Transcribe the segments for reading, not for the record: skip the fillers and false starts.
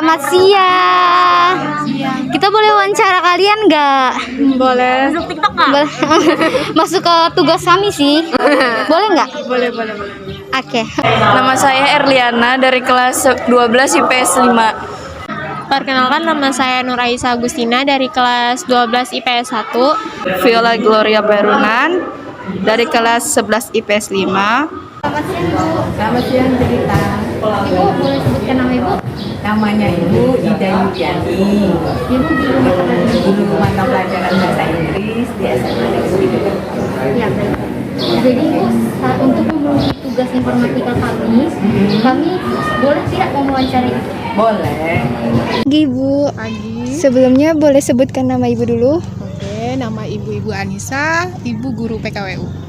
Selamat siang. Kita boleh wawancara kalian nggak? Boleh. Masuk TikTok nggak? Boleh. Masuk ke tugas kami sih. Boleh nggak? Boleh. Oke. Nama saya Erliana dari kelas 12 IPS 5. Perkenalkan, nama saya Nur Aisyah Agustina dari kelas 12 IPS 1. Viola Gloria Perunan dari kelas 11 IPS 5. Selamat siang, Bu. Selamat siang cerita. Ibu boleh sebutkan nama Ibu? Namanya Ibu Ida Yuliani. Ibu Guru mata pelajaran bahasa Inggris di SMA Negeri 2. Ya, baik. Jadi Ibu, untuk memenuhi tugas informatika kami boleh tidak mewawancarai Ibu? Boleh. Pagi Bu. Pagi. Sebelumnya boleh sebutkan nama Ibu dulu. Oke, nama Ibu Anissa, Ibu Guru PKWU.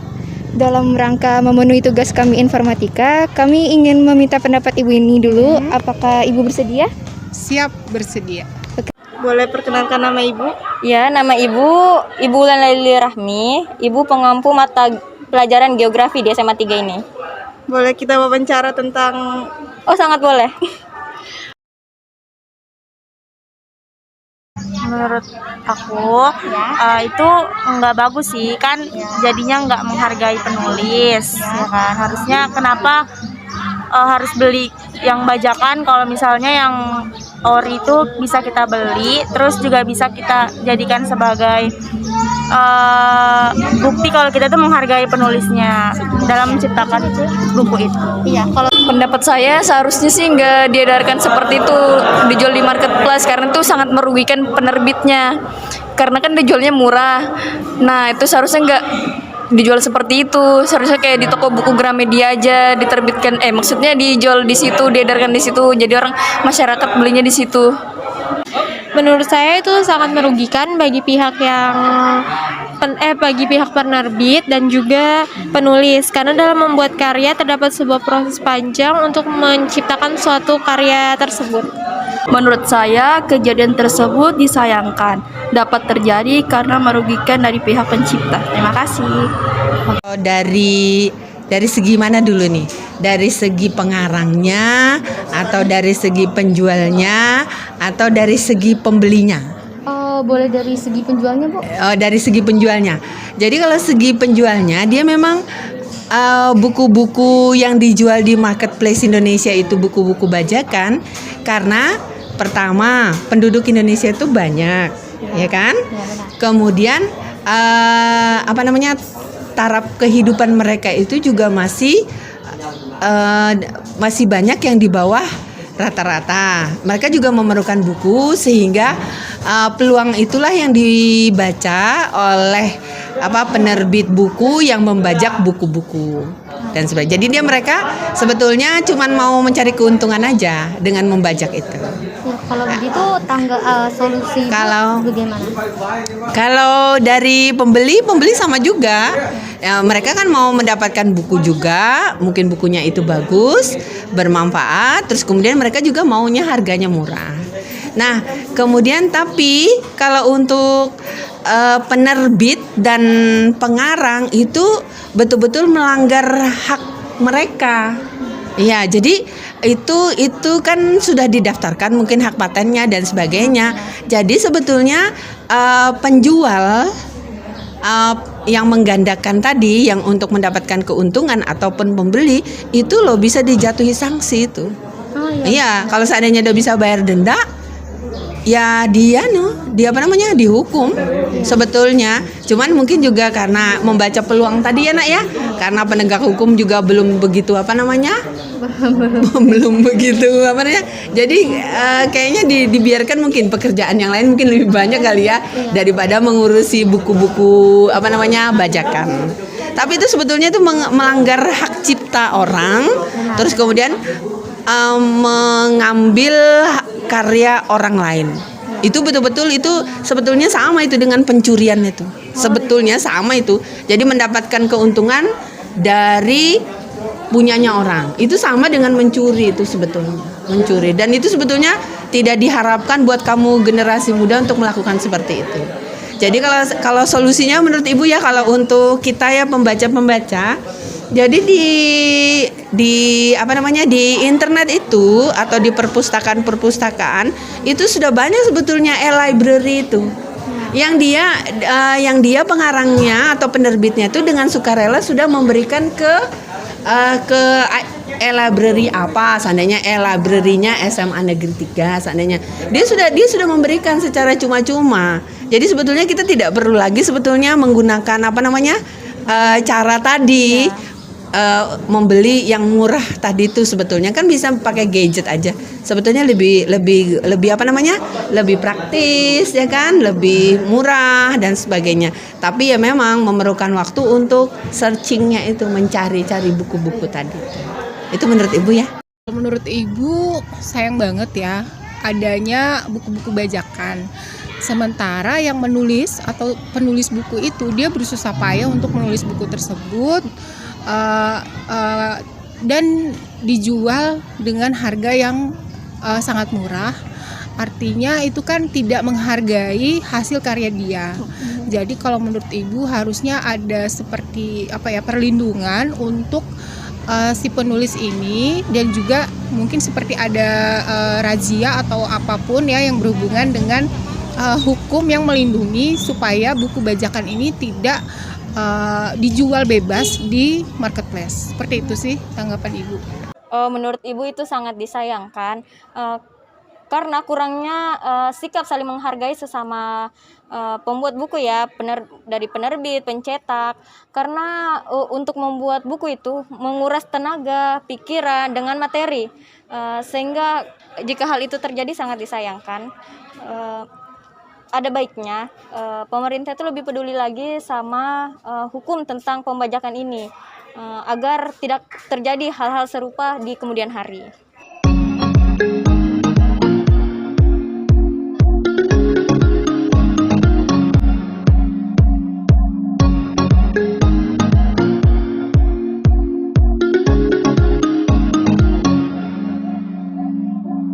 Dalam rangka memenuhi tugas kami informatika, kami ingin meminta pendapat Ibu ini dulu. Apakah Ibu bersedia? Siap bersedia. Boleh perkenalkan nama Ibu? Ya, nama Ibu Ulan Laili Rahmi, Ibu pengampu mata pelajaran geografi di SMA 3 ini. Boleh kita wawancara tentang Oh, sangat boleh. menurut aku itu nggak bagus sih kan, jadinya nggak menghargai penulis ya kan. Harusnya kenapa harus beli yang bajakan, kalau misalnya yang ori itu bisa kita beli, terus juga bisa kita jadikan sebagai bukti kalau kita tuh menghargai penulisnya dalam menciptakan buku itu. Iya, kalau Pendapat saya seharusnya sih nggak diedarkan seperti itu, dijual di marketplace, karena itu sangat merugikan penerbitnya. Karena kan dijualnya murah. Nah, itu seharusnya nggak dijual seperti itu. Seharusnya kayak di toko buku Gramedia aja diterbitkan, maksudnya dijual di situ, diedarkan di situ. Jadi orang masyarakat belinya di situ. Menurut saya itu sangat merugikan bagi pihak bagi pihak penerbit dan juga penulis, karena dalam membuat karya terdapat sebuah proses panjang untuk menciptakan suatu karya tersebut. Menurut saya, kejadian tersebut disayangkan. Dapat terjadi karena merugikan dari pihak pencipta. Terima kasih. Dari segi mana dulu nih? Dari segi pengarangnya, atau dari segi penjualnya, atau dari segi pembelinya? boleh dari segi penjualnya, Bu? Dari segi penjualnya. Jadi kalau segi penjualnya, dia memang buku-buku yang dijual di marketplace Indonesia itu buku-buku bajakan, karena pertama penduduk Indonesia itu banyak, ya kan? Kemudian taraf kehidupan mereka itu juga masih banyak yang di bawah rata-rata. Mereka juga memerlukan buku, sehingga peluang itulah yang dibaca oleh penerbit buku yang membajak buku-buku dan sebagainya. Jadi mereka sebetulnya cuma mau mencari keuntungan aja dengan membajak itu. Ya, kalau begitu solusi bagaimana? Kalau dari pembeli sama juga. Ya, mereka kan mau mendapatkan buku juga, mungkin bukunya itu bagus, bermanfaat, terus kemudian mereka juga maunya harganya murah. Nah, kemudian tapi kalau untuk penerbit dan pengarang itu betul-betul melanggar hak mereka. Ya, jadi itu kan sudah didaftarkan, mungkin hak patennya dan sebagainya. Jadi sebetulnya penjual yang menggandakan tadi, yang untuk mendapatkan keuntungan, ataupun pembeli itu loh bisa dijatuhi sanksi itu. Iya, kalau seandainya dia bisa bayar denda, ya dia dihukum sebetulnya. Cuman mungkin juga karena membaca peluang tadi ya, Nak, ya. Karena penegak hukum juga belum begitu belum begitu Jadi kayaknya dibiarkan, mungkin pekerjaan yang lain mungkin lebih banyak kali ya daripada mengurusi buku-buku bajakan. Tapi itu sebetulnya itu melanggar hak cipta orang, terus kemudian mengambil karya orang lain. Itu betul-betul itu sebetulnya sama itu dengan pencurian itu. Sebetulnya sama itu. Jadi mendapatkan keuntungan dari punyanya orang. Itu sama dengan mencuri itu sebetulnya. Mencuri, dan itu sebetulnya tidak diharapkan buat kamu generasi muda untuk melakukan seperti itu. Jadi kalau solusinya menurut Ibu ya, kalau untuk kita ya pembaca-pembaca, jadi di apa namanya di internet itu atau di perpustakaan itu sudah banyak sebetulnya e-library itu yang dia pengarangnya atau penerbitnya itu dengan sukarela sudah memberikan ke e-library apa, seandainya e-library-nya SMA Negeri 3 seandainya dia sudah memberikan secara cuma-cuma. Jadi sebetulnya kita tidak perlu lagi sebetulnya menggunakan apa namanya cara tadi membeli yang murah tadi itu sebetulnya kan bisa pakai gadget aja. Sebetulnya lebih apa namanya? Lebih praktis ya kan, lebih murah dan sebagainya. Tapi ya memang memerlukan waktu untuk searchingnya itu mencari-cari buku-buku tadi. Itu menurut Ibu ya? Menurut Ibu sayang banget ya adanya buku-buku bajakan. Sementara yang menulis atau penulis buku itu dia bersusah payah untuk menulis buku tersebut dan dijual dengan harga yang sangat murah. Artinya itu kan tidak menghargai hasil karya dia. Jadi kalau menurut Ibu harusnya ada seperti perlindungan untuk si penulis ini, dan juga mungkin seperti ada razia atau apapun ya yang berhubungan dengan hukum yang melindungi supaya buku bajakan ini tidak dijual bebas di marketplace. Seperti itu sih tanggapan Ibu. Menurut Ibu itu sangat disayangkan karena kurangnya sikap saling menghargai sesama pembuat buku ya, dari penerbit, pencetak. Karena untuk membuat buku itu menguras tenaga, pikiran dengan materi, sehingga jika hal itu terjadi sangat disayangkan. Ada baiknya pemerintah itu lebih peduli lagi sama hukum tentang pembajakan ini agar tidak terjadi hal-hal serupa di kemudian hari.